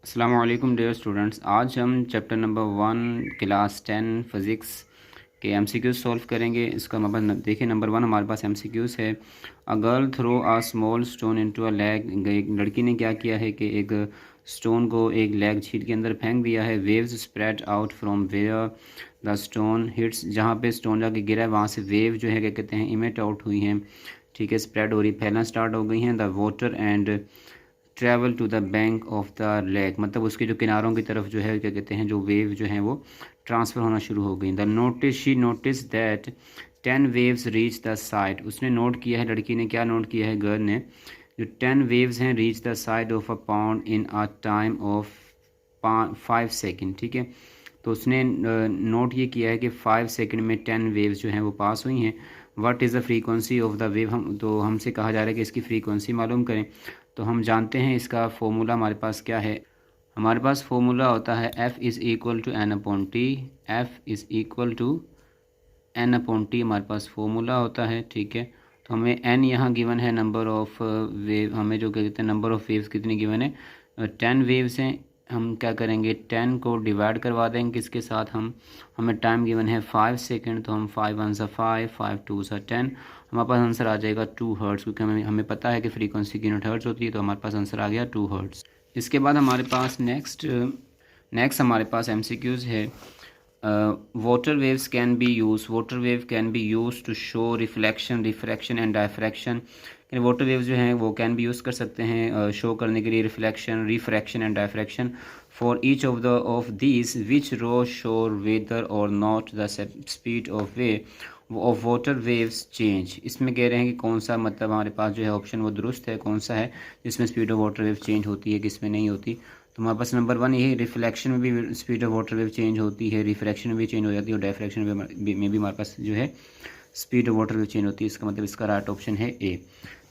अस्सलामु अलैकुम dear students. आज हम चैप्टर नंबर क्लास 10 फिज़िक्स के एमसीक्यूज सॉल्व करेंगे। इसका मतलब देखिए, नंबर 1 हमारे पास एमसीक्यूज है। A girl throw a small stone into a lake. एक लड़की ने क्या किया है कि एक स्टोन को एक लेग झील के अंदर फेंक दिया है। Waves spread out from where the stone hits. जहाँ पे स्टोन जाके गिरा है वहाँ से वेव जो है क्या कहते हैं, इमिट आउट हुई हैं। ठीक है, स्प्रेड हो रही, फैलना स्टार्ट हो गई हैं। The water and travel to the bank of the lake, मतलब उसके जो किनारों की तरफ जो है क्या कहते हैं, जो वेव जो हैं वो ट्रांसफ़र होना शुरू हो गई। The notice she notice that 10 waves reach the side. उसने नोट किया है, लड़की ने क्या नोट किया है, गर्ल ने, जो 10 वेव्स हैं reach the side of a pond in a time of 5 second. ठीक है, तो उसने नोट ये किया है कि 5 सेकेंड में 10 वेव्स जो हैं वो पास हुई हैं। What is the frequency of the wave, हम तो हमसे कहा जा रहा है कि इसकी फ्रीक्वेंसी मालूम करें। तो हम जानते हैं इसका फॉर्मूला हमारे पास क्या है। हमारे पास फॉर्मूला होता है F is equal to N upon T. F is equal to N upon T हमारे पास फॉर्मूला होता है। ठीक है, तो हमें एन यहाँ गिवन है, नंबर ऑफ़ वेव, हमें जो कहते हैं नंबर ऑफ़ वेव्स कितनी गिवन है, 10 वेव्स हैं। हम क्या करेंगे, 10 को डिवाइड करवा देंगे किसके साथ, हमें टाइम गिवन है 5 सेकेंड, तो हम 5 वन सा 5, 5 टू सा 10, हमारे पास आंसर आ जाएगा 2 हर्ट्ज़, क्योंकि हमें पता है कि फ्रीक्वेंसी की यूनिट हर्ट्ज़ होती है, तो हमारे पास आंसर आ गया 2 हर्ट्ज़। इसके बाद हमारे पास नेक्स्ट हमारे पास एमसीक्यूज़ है। Water waves can be use, water wave can be use to show reflection, refraction and diffraction. Water waves जो हैं वो कैन बी यूज़ कर सकते हैं शो करने के लिए reflection, refraction and diffraction. For each of these which row shore whether और not the speed of water waves change. इसमें कह रहे हैं कि कौन सा, मतलब हमारे पास जो है ऑप्शन वो दुरुस्त है, कौन सा है जिसमें speed of water wave change होती है, किसमें नहीं होती। तो हमारे पास नंबर 1 यही, रिफ्लेक्शन में भी speed of water wave change होती है, रिफ्रैक्शन में भी चेंज हो जाती है, और डायफ्रैक्शन में भी हमारे पास जो है speed of water wave change होती है। इसका मतलब इसका राइट ऑप्शन है ए।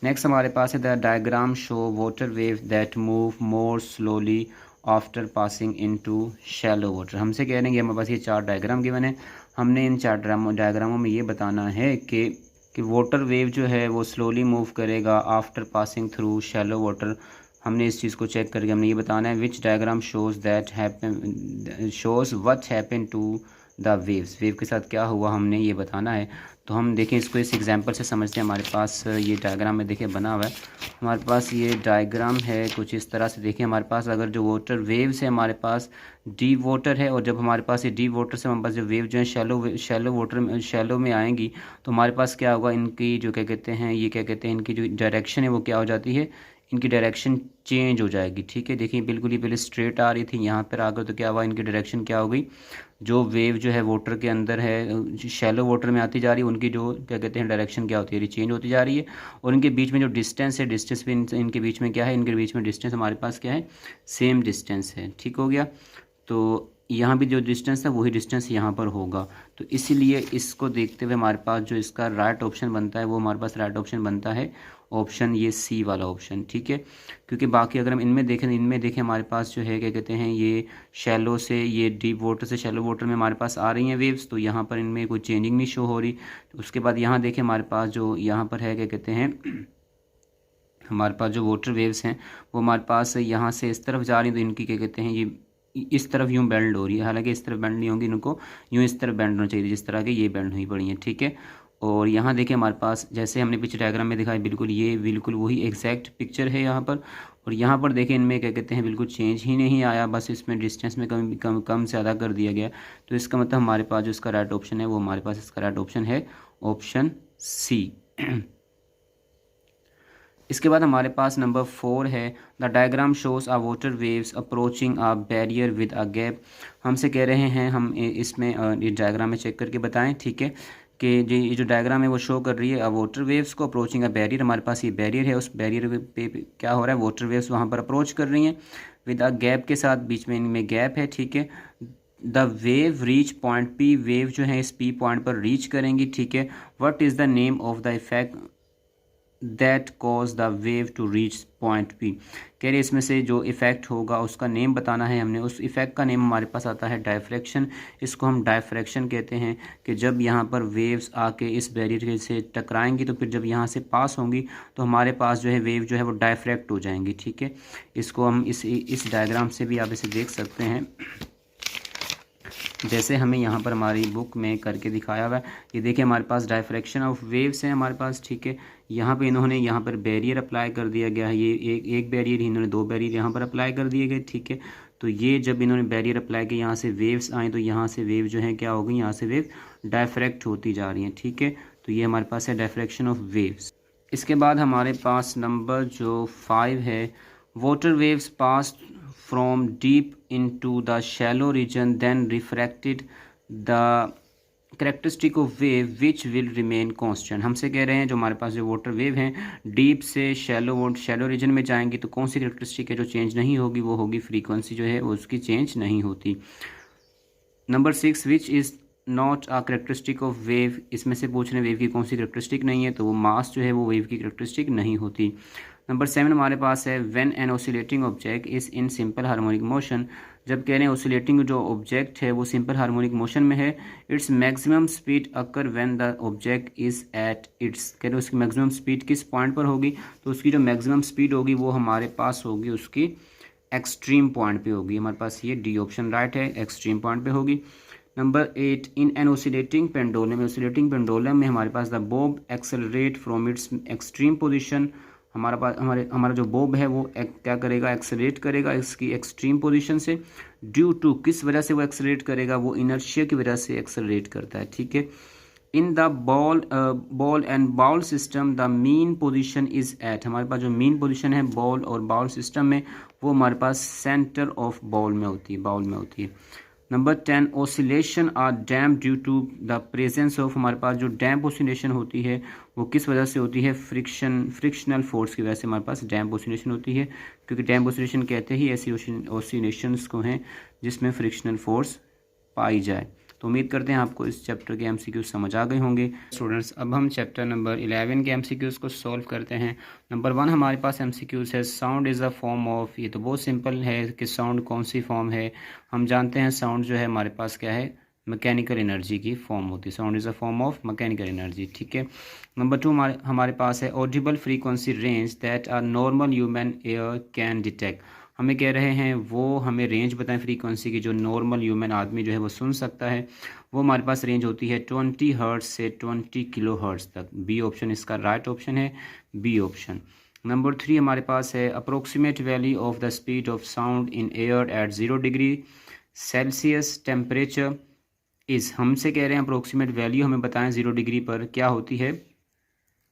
नेक्स्ट हमारे पास है, the diagram show water wave that move more slowly after passing into shallow water. हमसे कह रहे हैं कि हमारे पास ये 4 डायग्राम गिवन है। हमने इन 4 डायग्रामों में ये बताना है कि वाटर वेव जो है वो स्लोली मूव करेगा after passing through shallow water. हमने इस चीज़ को चेक करके हमने ये बताना है, which diagram shows that happen, shows what happen to the waves, wave के साथ क्या हुआ, हमने ये बताना है। तो हम देखें इसको, इस एग्जांपल से समझते हैं। हमारे पास ये डायग्राम में देखिए बना हुआ है, हमारे पास ये डायग्राम है कुछ इस तरह से। देखिए हमारे पास अगर जो वाटर वेव्स है, हमारे पास डीप वाटर है, और जब हमारे पास ये डीप वाटर से हमारे पास जो वेव जो है शैलो में आएंगी, तो हमारे पास क्या होगा, इनकी जो क्या कहते हैं, ये क्या कहते हैं, इनकी जो डायरेक्शन है वो क्या हो जाती है, इनकी डायरेक्शन चेंज हो जाएगी। ठीक है, देखिए बिल्कुल ही पहले स्ट्रेट आ रही थी, यहाँ पर आकर तो क्या हुआ, इनकी डायरेक्शन क्या हो गई, जो वेव जो है वाटर के अंदर है, शैलो वाटर में आती जा रही है, उनकी जो क्या कहते हैं डायरेक्शन क्या होती है, चेंज होती जा रही है। और इनके बीच में जो डिस्टेंस है, डिस्टेंस भी इनके बीच में क्या है, इनके बीच में डिस्टेंस हमारे पास क्या है, सेम डिस्टेंस है। ठीक हो गया, तो यहाँ भी जो डिस्टेंस है वही डिस्टेंस यहाँ पर होगा। तो इसीलिए इसको देखते हुए हमारे पास जो इसका राइट ऑप्शन बनता है, वो हमारे पास राइट ऑप्शन बनता है ऑप्शन ये सी वाला ऑप्शन। ठीक है, क्योंकि बाकी अगर हम इनमें देखें हमारे पास जो है क्या कहते हैं, ये शैलो से, ये डीप वाटर से शैलो वाटर में हमारे पास आ रही हैं वेव्स, तो यहाँ पर इनमें कोई चेंजिंग नहीं शो हो रही। उसके बाद यहाँ देखें हमारे पास जो यहाँ पर है क्या कहते हैं, हमारे पास जो वाटर वेव्स हैं वो हमारे पास यहाँ से इस तरफ जा रही हैं, तो इनकी क्या कहते हैं, ये इस तरफ यूँ बेंड हो रही है, हालांकि इस तरफ बेंड नहीं होंगी, इनको यूँ इस तरफ बेंड होना चाहिए, जिस तरह के ये बेंड हुई पड़ी हैं। ठीक है, और यहाँ देखिए हमारे पास जैसे हमने पीछे डायग्राम में दिखाया, बिल्कुल ये बिल्कुल वही एग्जैक्ट पिक्चर है यहाँ पर। और यहाँ पर देखें इनमें क्या कहते हैं, बिल्कुल चेंज ही नहीं आया, बस इसमें डिस्टेंस में कम से ज़्यादा कर दिया गया। तो इसका मतलब हमारे पास जो इसका राइट ऑप्शन है, वो हमारे पास इसका राइट ऑप्शन है ऑप्शन सी। इसके बाद हमारे पास नंबर 4 है, the diagram shows a water waves approaching a barrier with a gap. हमसे कह रहे हैं, हम इसमें ये डायग्राम में चेक करके बताएं। ठीक है, कि ये जो डायग्राम है वो शो कर रही है अ वाटर वेव्स को अप्रोचिंग अ बैरियर। हमारे पास ये बैरियर है, उस बैरियर पे क्या हो रहा है, वाटर वेव्स वहाँ पर अप्रोच कर रही हैं विद अ गैप के साथ, बीच में इनमें गैप है। ठीक है, the wave reach point P, wave जो है इस पी पॉइंट पर रीच करेंगी। ठीक है, what is the name of the effect, that cause the wave to reach point P. कह रहे इसमें से जो इफ़ेक्ट होगा उसका नेम बताना है हमने। उस इफ़ेक्ट का नेम हमारे पास आता है डायफ्रैक्शन। इसको हम डायफ्रैक्शन कहते हैं कि जब यहाँ पर वेव्स आके इस बैरियर से टकराएंगी तो फिर जब यहाँ से पास होंगी तो हमारे पास जो है वेव जो है वो डायफ्रैक्ट हो जाएंगी। ठीक है, इसको हम इस डायग्राम से भी आप इसे देख सकते हैं, जैसे हमें यहाँ पर हमारी बुक में करके दिखाया हुआ है। ये देखिए हमारे पास डायफ्रैक्शन ऑफ वेव्स हैं हमारे पास। ठीक है, यहाँ पे इन्होंने यहाँ पर बैरियर अप्लाई कर दिया गया है। ये एक बैरियर, इन्होंने दो बैरियर यहाँ पर अप्लाई कर दिए गए। ठीक है, तो ये जब इन्होंने बैरियर अप्लाई किया यहाँ से वेव्स आए तो यहाँ से वेव जो है क्या हो गई, यहाँ से वेव डायफ्रैक्ट होती जा रही हैं। ठीक है, तो ये हमारे पास है डायफ्रैक्शन ऑफ वेव्स। इसके बाद हमारे पास नंबर जो 5 है, water waves pass from deep into the shallow region then refracted the characteristic of wave which will remain constant। हमसे कह रहे हैं जो हमारे पास जो वाटर वेव हैं डीप से शैलो रीजन में जाएंगी तो कौन सी करेक्टरिस्टिक है जो चेंज नहीं होगी, वो होगी फ्रीक्वेंसी जो है उसकी चेंज नहीं होती। Number 6 which is not a characteristic of wave. इसमें से पूछ रहे हैं वेव की कौन सी करेक्टरिस्टिक नहीं है, तो वो मास जो है वो वेव की करेक्टरिस्टिक नहीं होती। नंबर 7 हमारे पास है when an oscillating object is in simple harmonic motion. जब कह रहे हैं ऑसिलेटिंग जो ऑब्जेक्ट है वो सिंपल हार्मोनिक मोशन में है, its maximum speed occur when the object is at its. कह रहे हैं उसकी मैक्सिमम स्पीड किस पॉइंट पर होगी, तो उसकी जो मैक्सिमम स्पीड होगी वो हमारे पास होगी उसकी एक्सट्रीम पॉइंट पे होगी। हमारे पास ये डी ऑप्शन राइट है, एक्सट्रीम पॉइंट पे होगी। Number 8 in an oscillating pendulum. Oscillating pendulum में हमारे पास the bob accelerate from its extreme position. हमारा जो बॉब है वो क्या करेगा, एक्सेलरेट करेगा इसकी एक्सट्रीम पोजीशन से। ड्यू टू किस वजह से वो एक्सेलरेट करेगा, वो इनर्शिया की वजह से एक्सेलरेट करता है। ठीक है, in the ball and bowl system the mean position is at. हमारे पास जो मीन पोजीशन है बॉल और बाउल सिस्टम में वो हमारे पास सेंटर ऑफ बाउल में होती है। Number 10 oscillation are damp due to the presence of. हमारे पास जो डैम्प ओसिलेशन होती है वो किस वजह से होती है, फ्रिक्शनल फोर्स की वजह से हमारे पास डैम्प ओसिलेशन होती है, क्योंकि डैम्प ओसिलेशन कहते ही ऐसी ओसिलेशंस को हैं जिसमें फ्रिक्शनल फोर्स पाई जाए। तो उम्मीद करते हैं आपको इस चैप्टर के एमसीक्यूज समझ आ गए होंगे। स्टूडेंट्स अब हम चैप्टर नंबर 11 के एमसीक्यूज को सॉल्व करते हैं। नंबर 1 हमारे पास एमसीक्यूज है sound is a form of. ये तो बहुत सिंपल है कि साउंड कौन सी फॉर्म है। हम जानते हैं साउंड जो है हमारे पास क्या है, मैकेनिकल एनर्जी की फॉर्म होती है। Sound is a form of mechanical energy. ठीक है, नंबर 2 हमारे पास है audible frequency range that are normal human ear can detect. हमें कह रहे हैं वो हमें रेंज बताएं फ्रीक्वेंसी की जो नॉर्मल ह्यूमन आदमी जो है वो सुन सकता है। वो हमारे पास रेंज होती है 20 हर्ट्ज से 20 किलो हर्ट्ज तक। बी ऑप्शन इसका राइट ऑप्शन है, बी ऑप्शन। नंबर 3 हमारे पास है approximate value of the speed of sound in air at 0 degree Celsius temperature is. हमसे कह रहे हैं अप्रोक्सीमेट वैल्यू हमें बताएं 0 डिग्री पर क्या होती है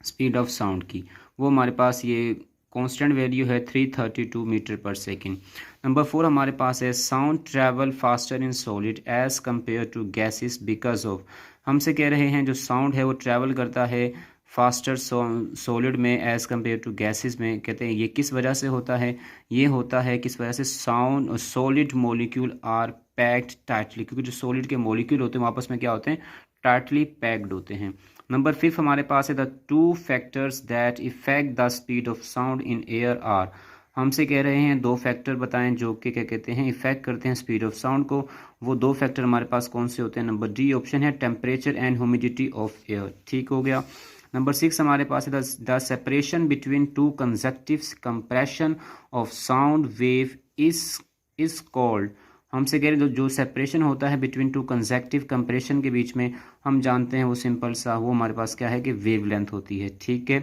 स्पीड ऑफ साउंड की। वो हमारे पास ये कांस्टेंट वैल्यू है 332 मीटर पर सेकेंड। नंबर 4 हमारे पास है sound travel faster in solid as compare to gases because of. हमसे कह रहे हैं जो साउंड है वो ट्रैवल करता है फास्टर सॉलिड में एज कंपेयर टू गैसेस में। कहते हैं ये किस वजह से होता है, ये होता है किस वजह से sound solid molecule are packed tightly, क्योंकि जो सॉलिड के मॉलिक्यूल होते हैं आपस में क्या होते हैं, टाइटली पैक्ड होते हैं। नंबर 5 हमारे पास है the 2 factors that affect the speed of sound in air are. हमसे कह रहे हैं 2 फैक्टर बताएं जो कि क्या कहते हैं इफेक्ट करते हैं स्पीड ऑफ साउंड को। वो 2 फैक्टर हमारे पास कौन से होते हैं, नंबर डी ऑप्शन है temperature and humidity of air. ठीक हो गया। नंबर 6 हमारे पास है the separation between 2 consecutive compression of sound wave is called. हमसे कह रहे हैं जो सेपरेशन होता है बिटवीन 2 कंसेक्टिव कंप्रेशन के बीच में, हम जानते हैं वो सिंपल सा वो हमारे पास क्या है कि वेव लेंथ होती है। ठीक है,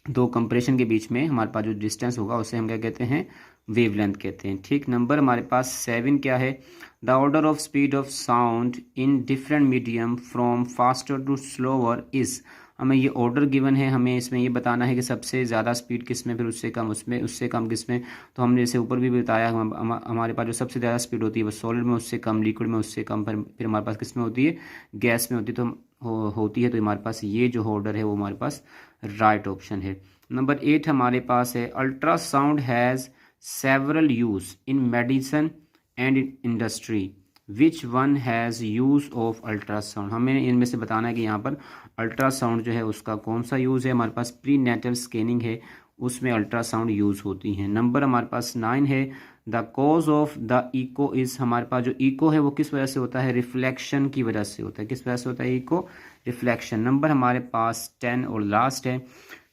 2 कंप्रेशन के बीच में हमारे पास जो डिस्टेंस होगा उसे हम क्या कहते हैं, वेव लेंथ कहते हैं। ठीक, नंबर हमारे पास 7 क्या है, the order of speed of sound in different medium from faster to slower is. हमें ये ऑर्डर गिवन है, हमें इसमें ये बताना है कि सबसे ज़्यादा स्पीड किस में, फिर उससे कम उसमें, उससे कम किस में। तो हमने जैसे ऊपर भी बताया हमारे पास जो सबसे ज़्यादा स्पीड होती है वो सॉलिड में, उससे कम लिक्विड में, उससे कम फिर हमारे पास किस में होती है, गैस में होती है। होती है तो हमारे पास ये जो ऑर्डर है वो हमारे पास राइट ऑप्शन है। नंबर 8 हमारे पास है ultrasound has several use in medicine and in industry which one has use of ultrasound, हमें इनमें से बताना है कि यहाँ पर अल्ट्रासाउंड जो है उसका कौन सा यूज़ है। हमारे पास प्री नेटल स्कैनिंग है, उसमें अल्ट्रासाउंड यूज़ होती हैं। नंबर हमारे पास 9 है, the cause of the echo is, हमारे पास जो इको है वो किस वजह से होता है, रिफ्लेक्शन की वजह से होता है। किस वजह से होता है इको, रिफ्लेक्शन। नंबर हमारे पास 10 और लास्ट है,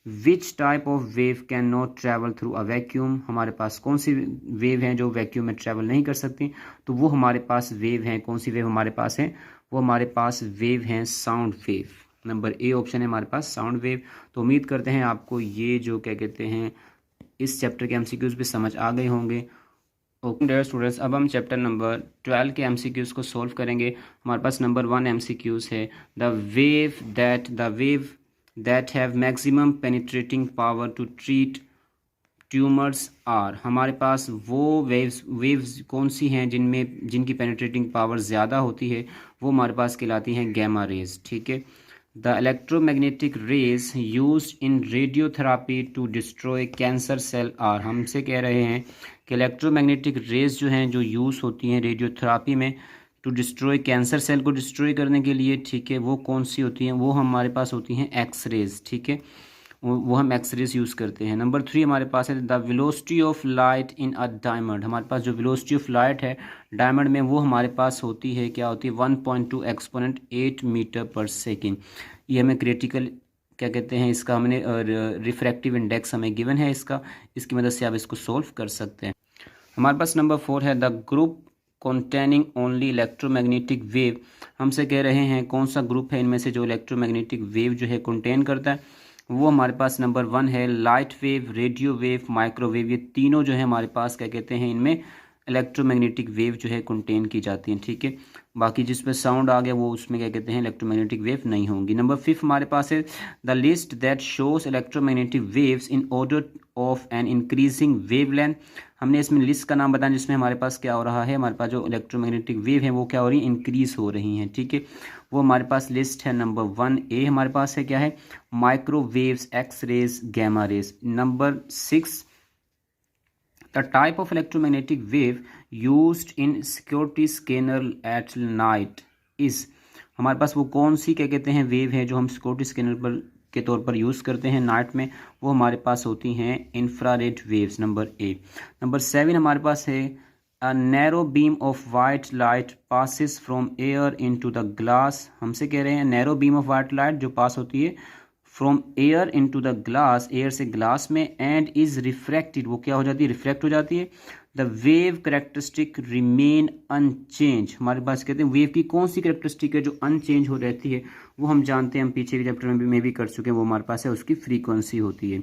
which type of wave can not travel through a vacuum, हमारे पास कौन सी वेव हैं जो वैक्यूम में ट्रैवल नहीं कर सकती। तो वो हमारे पास वेव हैं, कौन सी वेव हमारे पास है, वो हमारे पास वेव हैं sound wave. Number A option है हमारे पास साउंड वेव। तो उम्मीद करते हैं आपको ये जो क्या कहते हैं इस चैप्टर के एमसीक्यूज भी समझ आ गए होंगे। ओके डियर स्टूडेंट्स, अब हम चैप्टर नंबर 12 के एमसीक्यूज को सॉल्व करेंगे। हमारे पास नंबर 1 एमसीक्यूज है, the wave that have maximum penetrating power to treat tumours are, हमारे पास वो वेव्स कौन सी हैं जिनकी पेनिट्रेटिंग पावर ज़्यादा होती है, वो हमारे पास कहलाती हैं गैमा रेज। ठीक है, the electromagnetic rays used in radiotherapy to destroy cancer cell are, हमसे कह रहे हैं कि इलेक्ट्रोमैग्नेटिक रेज जो हैं जो यूज़ होती हैं रेडियोथेरापी में टू डिस्ट्रॉय कैंसर सेल को डिस्ट्रॉय करने के लिए, ठीक है, वो कौन सी होती हैं, वो हमारे पास होती हैं एक्स रेज। ठीक है, वो हम एक्स रेज यूज़ करते हैं। नंबर 3 हमारे पास है, the velocity of light in a diamond, हमारे पास जो वेलोसिटी ऑफ लाइट है डायमंड में वो हमारे पास होती है, क्या होती है, 1.2 एक्सपोनेंट 8 मीटर पर सेकेंड। ये हमें क्रिटिकल क्या कहते हैं इसका हमने रिफ्रैक्टिव इंडेक्स हमें गिवन है इसका, इसकी मदद से आप इसको सोल्व कर सकते हैं। हमारे पास नंबर 4 है, the group containing only electromagnetic wave, हमसे कह रहे हैं कौन सा ग्रुप है इनमें से जो इलेक्ट्रोमैग्नेटिक वेव जो है कंटेन करता है, वो हमारे पास नंबर 1 है, light wave, radio wave, microwave. ये तीनों जो है हमारे पास क्या कहते हैं इनमें इलेक्ट्रोमैग्नेटिक वेव जो है कंटेन की जाती हैं। ठीक है, बाकी जिसमें साउंड आ गया वो उसमें क्या कहते हैं इलेक्ट्रोमैग्नेटिक वेव नहीं होंगी। नंबर 5 हमारे पास है, the list that shows electromagnetic waves in order of an increasing wave length, हमने इसमें लिस्ट का नाम बताया जिसमें हमारे पास क्या हो रहा है, हमारे पास जो इलेक्ट्रोमैग्नेटिक वेव है वो क्या हो रही है, इंक्रीज हो रही हैं। ठीक है, वो हमारे पास लिस्ट है। नंबर 1 ए हमारे पास है क्या है, microwaves, X rays, gamma rays. Number 6, the type of electromagnetic wave used in security scanner at night is, हमारे पास वो कौन सी क्या कहते हैं वेव है जो हम सिक्योरिटी स्कैनर पर के तौर पर यूज़ करते हैं नाइट में, वो हमारे पास होती हैं infrared waves. Number A. Number 7 हमारे पास है, a narrow beam of white light passes from air into the glass, हमसे कह रहे हैं narrow beam of white light जो पास होती है from air into the glass, air से ग्लास में, एंड इज रिफ्रैक्टेड, वो क्या हो जाती है, रिफ्रैक्ट हो जाती है। The wave characteristic remain unchanged, हमारे पास कहते हैं वेव की कौन सी करेक्टरिस्टिक है जो अनचेंज हो रहती है, वो हम जानते हैं, हम पीछे के चैप्टर में भी कर चुके हैं, वो हमारे पास है, उसकी फ्रीक्वेंसी होती है।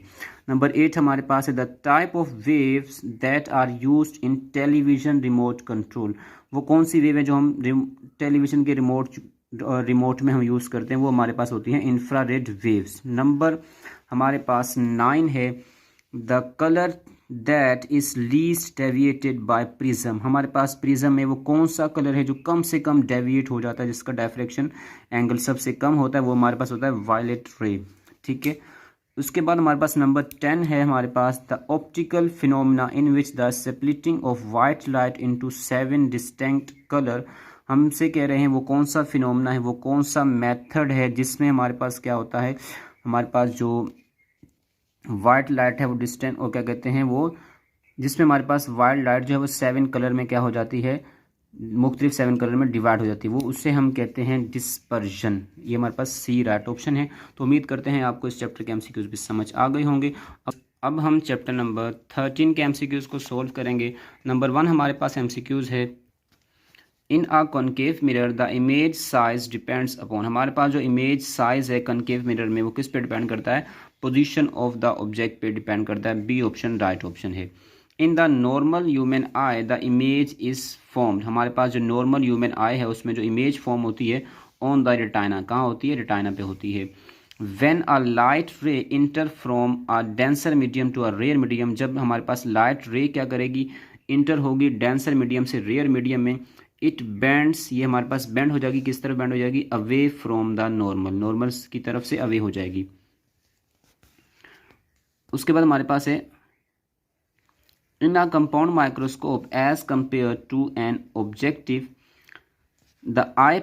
नंबर 8 हमारे पास है, the type of waves that are used in television remote control, वो कौन सी वेव है जो हम टेलीविजन के रिमोट में हम यूज़ करते हैं, वो हमारे पास होती हैं इंफ्रारेड वेव्स। नंबर हमारे पास 9 है, the colour that is least deviated by prism, हमारे पास प्रिज्म में वो कौन सा कलर है जो कम से कम डेविएट हो जाता है, जिसका डायफ्रेक्शन एंगल सबसे कम होता है, वो हमारे पास होता है वायलेट रे। ठीक है, उसके बाद हमारे पास नंबर 10 है हमारे पास, the optical phenomena in which the splitting of white light into 7 distinct colour, हमसे कह रहे हैं वो कौन सा फिनोमिना है, वो कौन सा मेथड है जिसमें हमारे पास क्या होता है, हमारे पास जो वाइट लाइट है वो डिस्टेंट और क्या कहते हैं वो, जिसमें हमारे पास वाइट लाइट जो है वो 7 कलर में क्या हो जाती है, मुख्तलिफ 7 कलर में डिवाइड हो जाती है, वो उससे हम कहते हैं डिस्पर्जन। ये हमारे पास सी राइट ऑप्शन है। तो उम्मीद करते हैं आपको इस चैप्टर के एमसीक्यूज भी समझ आ गए होंगे। अब हम चैप्टर नंबर 13 के एमसीक्यूज को सोल्व करेंगे। नंबर 1 हमारे पास एमसीक्यूज है, in a concave mirror the image size depends upon, हमारे पास जो इमेज साइज है कॉनकेव मिरर में वो किस पे डिपेंड करता है, पोजीशन ऑफ द ऑब्जेक्ट पे डिपेंड करता है। बी ऑप्शन राइट ऑप्शन है। In the normal human eye the image is formed, हमारे पास जो नॉर्मल ह्यूमन आई है उसमें जो इमेज फॉर्म होती है ऑन द रेटाइना, कहाँ होती है, रेटाइना पे होती है। When a light ray enter from a denser medium to a rare medium, जब हमारे पास लाइट रे क्या करेगी, इंटर होगी डेंसर मीडियम से रेयर मीडियम में, इट बैंड्स, ये हमारे पास बैंड हो जाएगी, किस तरफ बैंड हो जाएगी, away from the normal, normal की तरफ से अवे हो जाएगी। उसके बाद हमारे पास है, in a compound microscope as compare to an objective the eye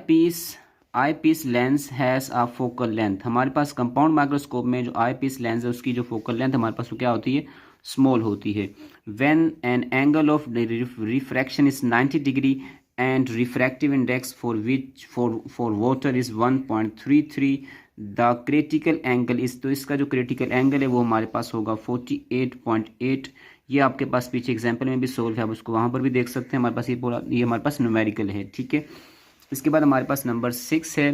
piece lens has a focal length. हमारे पास कंपाउंड माइक्रोस्कोप में जो आई पीस लेंस है उसकी जो फोकल लेंथ हमारे पास वो क्या होती है, स्मॉल होती है। When an angle of refraction is 90 degree and refractive index for water is 1.33, the critical angle is, तो इसका जो क्रिटिकल एंगल है वो हमारे पास होगा 48.8। ये आपके पास पीछे एग्जाम्पल में भी सोल्व है, आप उसको वहाँ पर भी देख सकते हैं। हमारे पास ये पूरा, ये हमारे पास न्यूमेरिकल है, ठीक है। इसके बाद हमारे पास नंबर 6 है,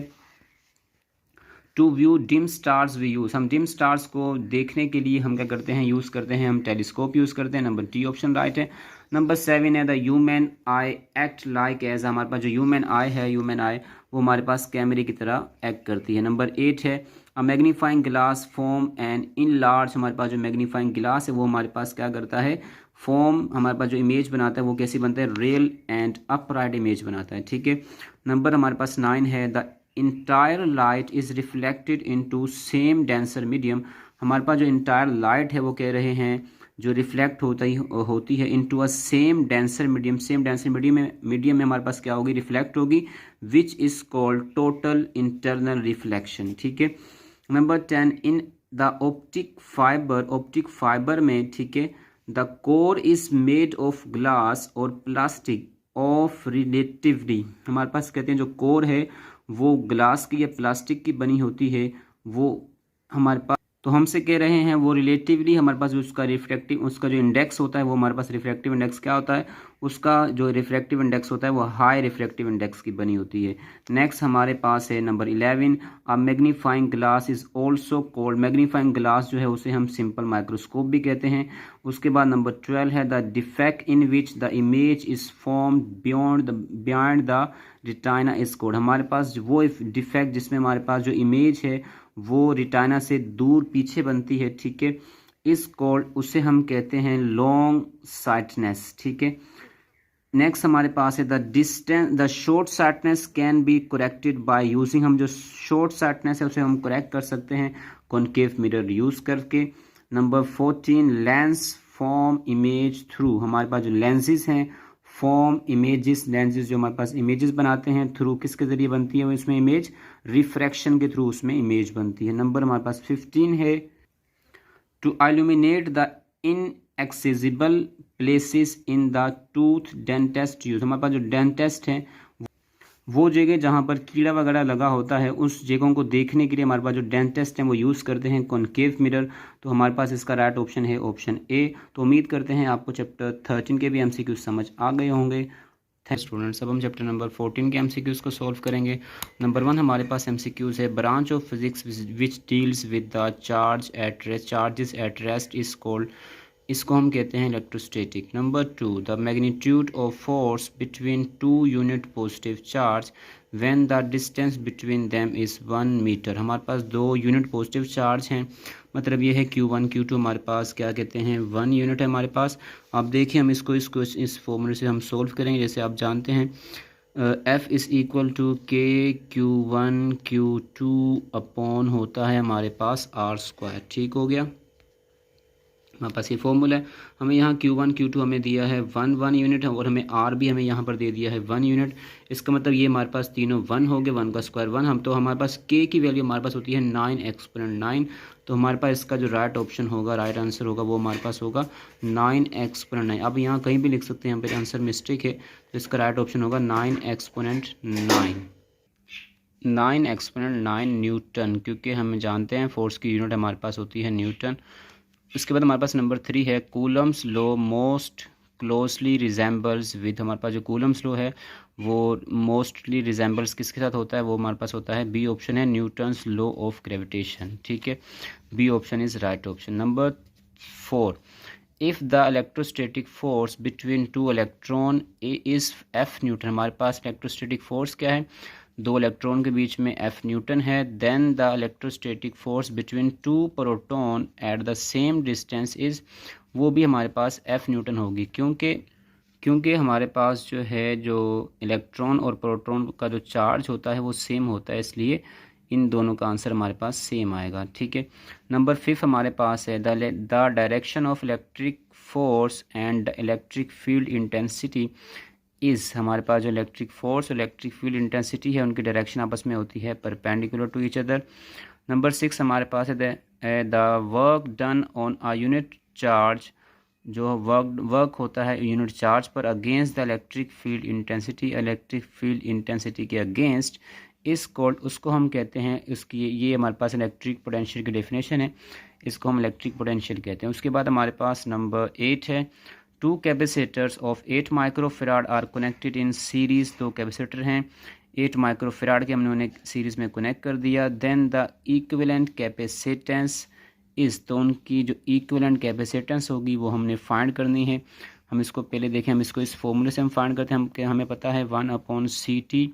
to view dim stars we use. हम डिम स्टार्स को देखने के लिए हम क्या करते हैं, यूज़ करते हैं, हम टेलीस्कोप यूज़ करते हैं। नंबर डी ऑप्शन राइट है। नंबर 7 है, the human eye act like as. हमारे पास जो ह्यूमन आई है, ह्यूमन आई वो हमारे पास कैमरे की तरह एक्ट करती है। नंबर 8 है, a magnifying glass form and in large. हमारे पास जो मैग्नीफाइंग ग्लास है वो हमारे पास क्या करता है, फॉर्म, हमारे पास जो इमेज बनाता है वो कैसी बनता है, रियल एंड अपराइट इमेज बनाता है, ठीक है। नंबर हमारे पास 9 है, the entire light is reflected into same denser medium. हमारे पास जो इंटायर लाइट है वो कह रहे हैं जो रिफ्लेक्ट होती है into a same denser medium. Same denser medium में हमारे पास क्या होगी, रिफ्लेक्ट होगी, which is called total internal reflection, ठीक है। Number 10, in the optic fibre में, ठीक है, the core is made of glass और प्लास्टिक ऑफ रिलेटिवली। हमारे पास कहते हैं जो कोर है वो ग्लास की या प्लास्टिक की बनी होती है, वो हमारे पास, तो हमसे कह रहे हैं वो रिलेटिवली हमारे पास उसका रिफ्रैक्टिव, उसका जो इंडेक्स होता है वो हमारे पास रिफ्रैक्टिव इंडेक्स क्या होता है, उसका जो रिफ्रैक्टिव इंडेक्स होता है वो हाई रिफ्रैक्टिव इंडेक्स की बनी होती है। नेक्स्ट हमारे पास है number 11, a magnifying glass is also called. Magnifying glass जो है उसे हम सिंपल माइक्रोस्कोप भी कहते हैं। उसके बाद नंबर 12 है, the defect in which the image is form beyond the retina is called. हमारे पास वो डिफेक्ट जिसमें हमारे पास जो इमेज है वो रिटाइना से दूर पीछे बनती है, ठीक है, इस कॉल्ड, उसे हम कहते हैं लॉन्ग साइटनेस, ठीक है। नेक्स्ट हमारे पास है the short sightedness can be corrected by using. हम जो शॉर्ट साइटनेस है उसे हम करेक्ट कर सकते हैं कॉनकेव मिरर यूज करके। Number 14, lens form image through. हमारे पास जो लेंसेज हैं फॉर्म इमेजेस, लेंसेज जो हमारे पास इमेजेस बनाते हैं थ्रू किसके जरिए बनती है वो, इसमें इमेज रिफ्रैक्शन के थ्रू उसमें इमेज बनती है। नंबर हमारे पास 15 है, to illuminate the inaccessible places in the tooth dentist use. हमारे पास जो डेंटिस्ट है वो जगह जहाँ पर कीड़ा वगैरह लगा होता है उस जगहों को देखने के लिए हमारे पास जो डेंटिस्ट हैं वो यूज़ करते हैं कॉनकेव मिरर। तो हमारे पास इसका राइट ऑप्शन है ऑप्शन ए। तो उम्मीद करते हैं आपको चैप्टर 13 के भी एमसीक्यूज समझ आ गए होंगे। Thank students. अब हम चैप्टर नंबर 14 के एमसीक्यूज को सॉल्व करेंगे। नंबर 1 हमारे पास एमसीक्यूज है, branch of physics which deals with the charges at rest is called. इसको हम कहते हैं electrostatic. Number 2, the magnitude of force between two unit positive charge when the distance between them is 1 metre. हमारे पास 2 unit positive charge हैं, मतलब ये है Q1 Q2, हमारे पास क्या कहते हैं 1 यूनिट है हमारे पास। अब देखिए हम इसको इस फॉर्मूले से हम सोल्व करेंगे। जैसे आप जानते हैं F is equal to K(Q1 Q2) upon होता है हमारे पास R²। ठीक हो गया, हमारे पास ये फॉर्मूला है। हमें यहाँ Q1 Q2 हमें दिया है 1 यूनिट है और हमें R भी हमें यहाँ पर दे दिया है 1 यूनिट। इसका मतलब ये हमारे पास तीनों 1 हो गए, 1 का स्क्वायर 1। हम तो हमारे पास K की वैल्यू हमारे पास होती है 9 एक्सपोनेंट 9। तो हमारे पास इसका जो राइट ऑप्शन होगा, राइट आंसर होगा वो हमारे पास होगा 9 एक्सपोनेंट 9। अब यहाँ कहीं भी लिख सकते हैं, यहाँ पर आंसर मिस्टेक है, तो इसका राइट ऑप्शन होगा 9 एक्सपोनेंट 9 न्यूटन, क्योंकि हम जानते हैं फोर्स की यूनिट हमारे पास होती है न्यूटन। उसके बाद हमारे पास नंबर 3 है, Coulomb's law most closely resembles with. हमारे पास जो कूलम्स लॉ है वो मोस्टली रिजेंबल्स किसके साथ होता है, वो हमारे पास होता है बी ऑप्शन है, न्यूटन्स लॉ ऑफ ग्रेविटेशन। ठीक है, B option is right option. Number 4, if the electrostatic force between two electron is F newton. हमारे पास इलेक्ट्रोस्टैटिक फोर्स क्या है, 2 इलेक्ट्रॉन के बीच में F न्यूटन है। Then the electrostatic force between 2 proton at the same distance is, वो भी हमारे पास F न्यूटन होगी, क्योंकि हमारे पास जो है जो इलेक्ट्रॉन और प्रोटॉन का जो चार्ज होता है वो सेम होता है, इसलिए इन दोनों का आंसर हमारे पास सेम आएगा। ठीक है, नंबर 5 हमारे पास है, the direction of electric force and electric field intensity is, हमारे पास जो इलेक्ट्रिक फोर्स और इलेक्ट्रिक फील्ड इंटेंसिटी है उनकी डायरेक्शन आपस में होती है perpendicular to each other. Number 6 हमारे पास है the work done on a unit charge, जो वर्क होता है यूनिट चार्ज पर against the electric field intensity, electric field intensity के अगेंस्ट, इस कोल्ड उसको हम कहते हैं, उसकी ये हमारे पास इलेक्ट्रिक पोटेंशियल की डेफिनेशन है, इसको हम इलेक्ट्रिक पोटेंशियल कहते हैं। उसके बाद हमारे पास नंबर 8 है, two capacitors of 8 microfarad are connected in series, दो कैपेसिटर हैं 8 माइक्रोफेराड के, हमने उन्हें सीरीज़ में कनेक्ट कर दिया। देन द इक्विवेलेंट कैपेसिटेंस इस, तो उनकी जो इक्विवेलेंट कैपेसिटेंस होगी वो हमने फाइंड करनी है। हम इसको पहले देखें, हम इसको इस फॉर्मूले से हम फाइंड करते हैं, हमें पता है 1/CT,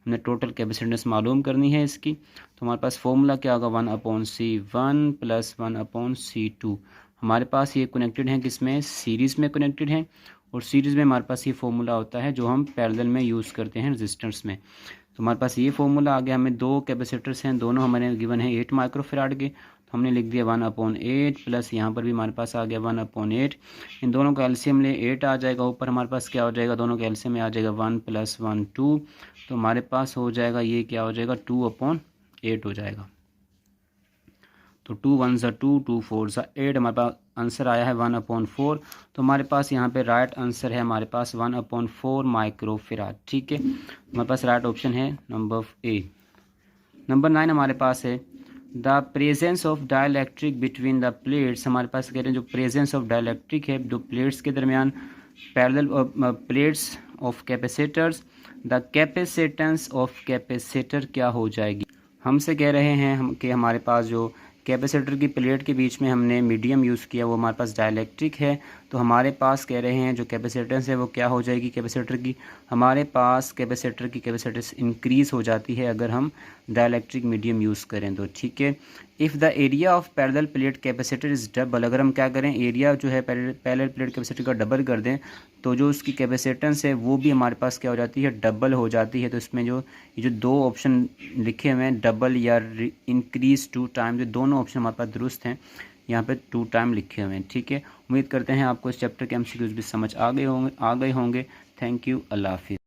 हमने टोटल कैपेसिटेंस मालूम करनी है इसकी। तो हमारे पास फॉर्मूला क्या होगा 1/C1 + 1/C2। हमारे पास ये कनेक्टेड हैं किसमें, सीरीज़ में कनेक्टेड हैं, और सीरीज़ में हमारे पास ये फॉर्मूला होता है जो हम पैरेलल में यूज़ करते हैं रेजिस्टेंस में। तो हमारे पास ये फॉर्मूला आ गया, हमें दो कैपेसिटर्स हैं, दोनों हमारे गिवन है 8 माइक्रोफेराड के, तो हमने लिख दिया 1/8 प्लस यहाँ पर भी हमारे पास आ गया 1/8। इन दोनों का एलसीएम ले 8 आ जाएगा, ऊपर हमारे पास क्या हो जाएगा, दोनों का एलसीएम में आ जाएगा 1 + 1 2, तो हमारे पास हो जाएगा ये क्या हो जाएगा 2/8 हो जाएगा। तो 2 1 ज़ा 2, 2 4 ज़ा 8, हमारे पास आंसर आया है 1/4। तो हमारे पास यहाँ पे राइट आंसर है हमारे पास 1/4 माइक्रोफेराड। ठीक है, हमारे पास राइट ऑप्शन है नंबर ए। नंबर 9 हमारे पास है the presence of dielectric between the plates, हमारे पास कह रहे हैं जो प्रेजेंस ऑफ डाइलेक्ट्रिक है दो प्लेट्स के दरमियान, parallel plates of capacitors, the capacitance of capacitor क्या हो जाएगी। हमसे कह रहे हैं कि हमारे पास जो कैपेसिटर की प्लेट के बीच में हमने मीडियम यूज़ किया वो हमारे पास डाइलेक्ट्रिक है, तो हमारे पास कह रहे हैं जो कैपेसिटेंस है वो क्या हो जाएगी कैपेसिटर की, हमारे पास कैपेसिटर की कैपेसिटेंस इंक्रीज़ हो जाती है अगर हम डाइलेक्ट्रिक मीडियम यूज़ करें तो। ठीक है, if the area of parallel plate capacitor is double, अगर हम क्या करें एरिया जो है पैरेलल प्लेट कैपेसिटर का डबल कर दें तो जो उसकी कैपेसिटेंस है वो भी हमारे पास क्या हो जाती है डबल हो जाती है। तो इसमें जो ये जो दो ऑप्शन लिखे हुए हैं डबल या इंक्रीज 2 टाइम, जो दोनों ऑप्शन हमारे पास दुरुस्त हैं, यहाँ पे 2 टाइम लिखे हुए हैं। ठीक है, उम्मीद करते हैं आपको इस चैप्टर के एमसीक्यूज़ भी समझ आ गए होंगे। थैंक यू, अल्लाह हाफिज़।